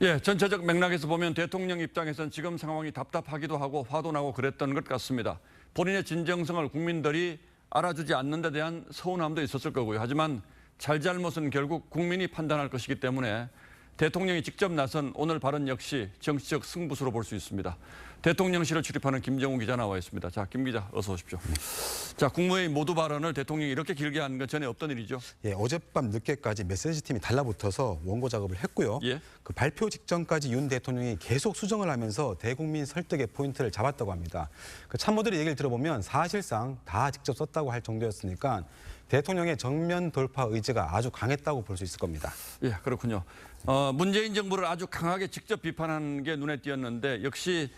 예, 전체적 맥락에서 보면 대통령 입장에선 지금 상황이 답답하기도 하고 화도 나고 그랬던 것 같습니다. 본인의 진정성을 국민들이 알아주지 않는 데 대한 서운함도 있었을 거고요. 하지만 잘잘못은 결국 국민이 판단할 것이기 때문에 대통령이 직접 나선 오늘 발언 역시 정치적 승부수로 볼 수 있습니다. 대통령실을 출입하는 김정우 기자 나와 있습니다. 자, 김 기자 어서 오십시오. 자, 국무회의 모두 발언을 대통령이 이렇게 길게 하는 건 전에 없던 일이죠. 예, 어젯밤 늦게까지 메시지 팀이 달라붙어서 원고 작업을 했고요. 예. 그 발표 직전까지 윤 대통령이 계속 수정을 하면서 대국민 설득의 포인트를 잡았다고 합니다. 그 참모들의 얘기를 들어보면 사실상 다 직접 썼다고 할 정도였으니까 대통령의 정면 돌파 의지가 아주 강했다고 볼 수 있을 겁니다. 예, 그렇군요. 문재인 정부를 아주 강하게 직접 비판하는 게 눈에 띄었는데 역시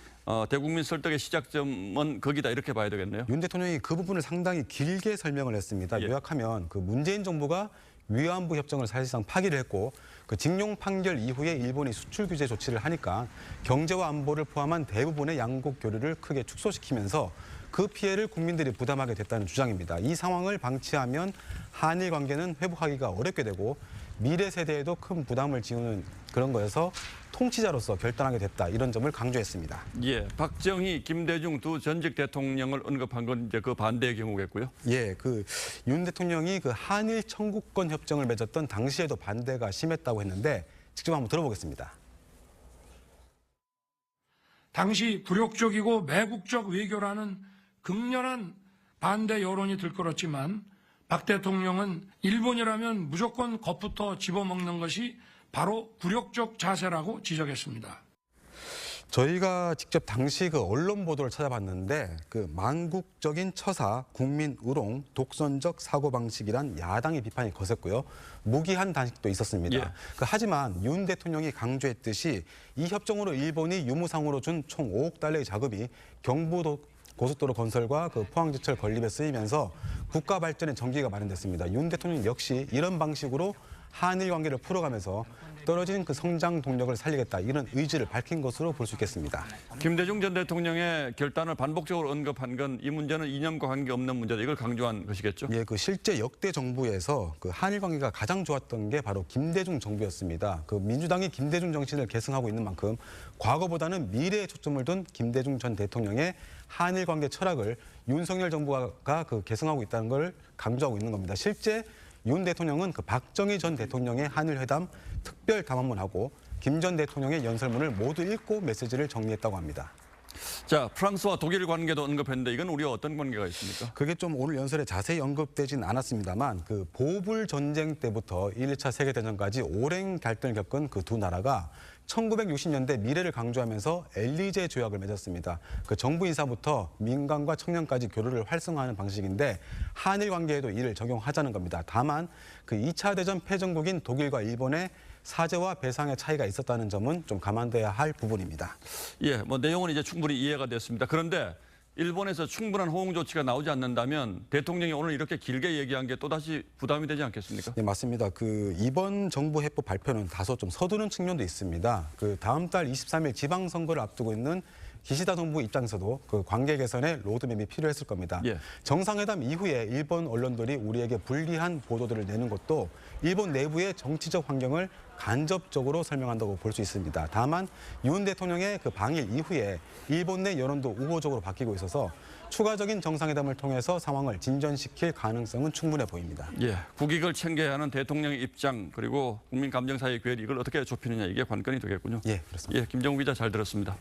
대국민 설득의 시작점은 거기다 이렇게 봐야 되겠네요. 윤 대통령이 그 부분을 상당히 길게 설명을 했습니다. 예. 요약하면 그 문재인 정부가 위안부 협정을 사실상 파기를 했고 그 징용 판결 이후에 일본이 수출 규제 조치를 하니까 경제와 안보를 포함한 대부분의 양국 교류를 크게 축소시키면서 그 피해를 국민들이 부담하게 됐다는 주장입니다. 이 상황을 방치하면 한일 관계는 회복하기가 어렵게 되고 미래 세대에도 큰 부담을 지우는 그런 거여서 통치자로서 결단하게 됐다 이런 점을 강조했습니다. 예, 박정희, 김대중 두 전직 대통령을 언급한 건 이제 그 반대의 경우겠고요. 예, 그 윤 대통령이 그 한일 청구권 협정을 맺었던 당시에도 반대가 심했다고 했는데 직접 한번 들어보겠습니다. 당시 굴욕적이고 매국적 외교라는 극렬한 반대 여론이 들끓었지만 박 대통령은 일본이라면 무조건 겁부터 집어먹는 것이 바로 굴욕적 자세라고 지적했습니다. 저희가 직접 당시 그 언론 보도를 찾아봤는데 그 망국적인 처사, 국민 우롱, 독선적 사고방식이란 야당의 비판이 거셌고요. 무기한 단식도 있었습니다. 예. 하지만 윤 대통령이 강조했듯이 이 협정으로 일본이 유무상으로 준 총 5억 달러의 자금이 경부 고속도로 건설과 그 포항제철 건립에 쓰이면서 국가 발전의 전기가 마련됐습니다. 윤 대통령 역시 이런 방식으로 한일 관계를 풀어가면서 떨어진 그 성장 동력을 살리겠다 이런 의지를 밝힌 것으로 볼 수 있겠습니다. 김대중 전 대통령의 결단을 반복적으로 언급한 건 이 문제는 이념과 관계없는 문제다. 이걸 강조한 것이겠죠? 예, 그 실제 역대 정부에서 그 한일 관계가 가장 좋았던 게 바로 김대중 정부였습니다. 그 민주당이 김대중 정신을 계승하고 있는 만큼 과거보다는 미래에 초점을 둔 김대중 전 대통령의 한일 관계 철학을 윤석열 정부가 그 계승하고 있다는 걸 강조하고 있는 겁니다. 실제 윤 대통령은 그 박정희 전 대통령의 한일 회담 특별 담화문하고 김 전 대통령의 연설문을 모두 읽고 메시지를 정리했다고 합니다. 자, 프랑스와 독일 관계도 언급했는데 이건 우리와 어떤 관계가 있습니까? 그게 좀 오늘 연설에 자세히 언급되진 않았습니다만 그 보불 전쟁 때부터 1차 세계대전까지 오랜 갈등을 겪은 그 두 나라가 1960년대 미래를 강조하면서 엘리제 조약을 맺었습니다. 그 정부 인사부터 민간과 청년까지 교류를 활성화하는 방식인데 한일 관계에도 이를 적용하자는 겁니다. 다만 그 2차 대전 패전국인 독일과 일본의 사죄와 배상의 차이가 있었다는 점은 좀 감안돼야 할 부분입니다. 예, 뭐 내용은 이제 충분히 이해가 됐습니다. 그런데 일본에서 충분한 호응 조치가 나오지 않는다면 대통령이 오늘 이렇게 길게 얘기한 게 또다시 부담이 되지 않겠습니까? 네, 맞습니다. 그 이번 정부 해법 발표는 다소 좀 서두른 측면도 있습니다. 그 다음 달 23일 지방선거를 앞두고 있는 기시다 정부 입장에서도 그 관계 개선의 로드맵이 필요했을 겁니다. 예. 정상회담 이후에 일본 언론들이 우리에게 불리한 보도들을 내는 것도 일본 내부의 정치적 환경을 간접적으로 설명한다고 볼 수 있습니다. 다만 윤 대통령의 그 방일 이후에 일본 내 여론도 우호적으로 바뀌고 있어서 추가적인 정상회담을 통해서 상황을 진전시킬 가능성은 충분해 보입니다. 예, 국익을 챙겨야 하는 대통령의 입장 그리고 국민 감정 사이의 괴리 이걸 어떻게 좁히느냐 이게 관건이 되겠군요. 예, 그렇습니다. 예, 김정우 기자 잘 들었습니다.